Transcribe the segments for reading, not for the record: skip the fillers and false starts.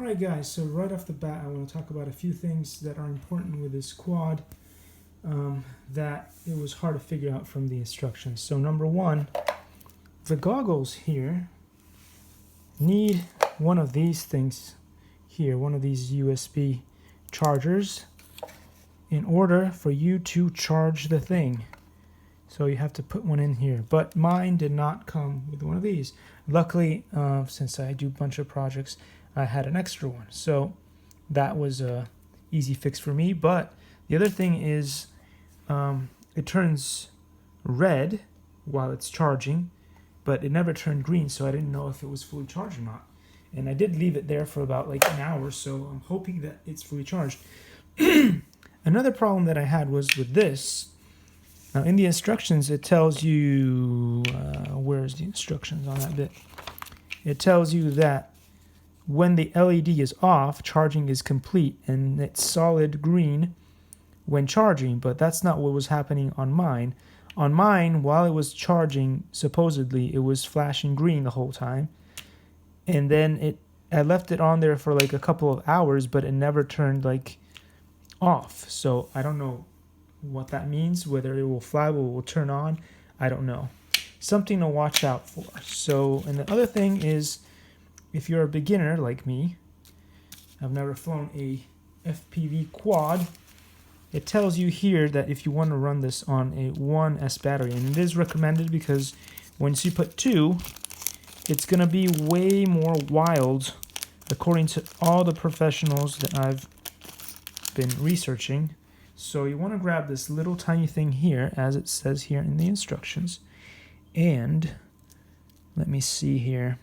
Alright guys, so right off the bat I want to talk about a few things that are important with this quad that it was hard to figure out from the instructions. So number one, the goggles here need one of these things here, one of these USB chargers in order for you to charge the thing. So you have to put one in here, but mine did not come with one of these. Luckily, since I do a bunch of projects, I had an extra one, so that was a easy fix for me. But the other thing is it turns red while it's charging, but it never turned green, so I didn't know if it was fully charged or not. And I did leave it there for about like an hour, so I'm hoping that it's fully charged. Another problem that I had was with this. Now in the instructions it tells you, where's the instructions on that bit? It tells you that when the LED is off, charging is complete and it's solid green when charging, but that's not what was happening on mine. On mine, while it was charging, supposedly it was flashing green the whole time. And then I left it on there for like a couple of hours, but it never turned like off. So I don't know what that means, whether it will fly, or will turn on, I don't know. Something to watch out for. So, and the other thing is, if you're a beginner like me, I've never flown a FPV quad, it tells you here that if you want to run this on a 1S battery, and it is recommended because once you put 2, it's going to be way more wild, according to all the professionals that I've been researching. So you want to grab this little tiny thing here, as it says here in the instructions, and let me see here.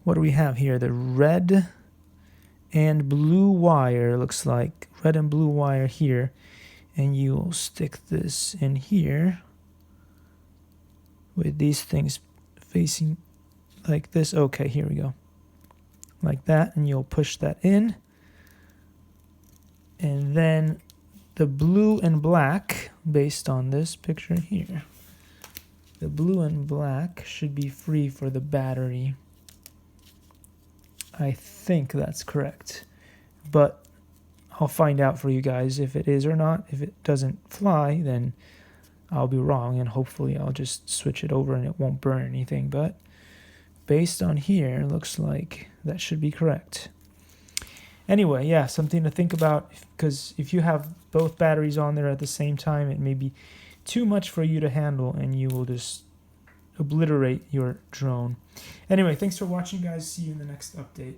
What do we have here? The red and blue wire, looks like red and blue wire here, and you'll stick this in here with these things facing like this. Okay, here we go, like that, and you'll push that in. And then the blue and black, based on this picture here, the blue and black should be free for the battery. I think that's correct, but I'll find out for you guys if it is or not. If it doesn't fly, then I'll be wrong, and hopefully I'll just switch it over and it won't burn anything. But based on here, it looks like that should be correct. Anyway, yeah, something to think about, because if you have both batteries on there at the same time, it may be too much for you to handle and you will just obliterate your drone. Anyway, thanks for watching, guys. See you in the next update.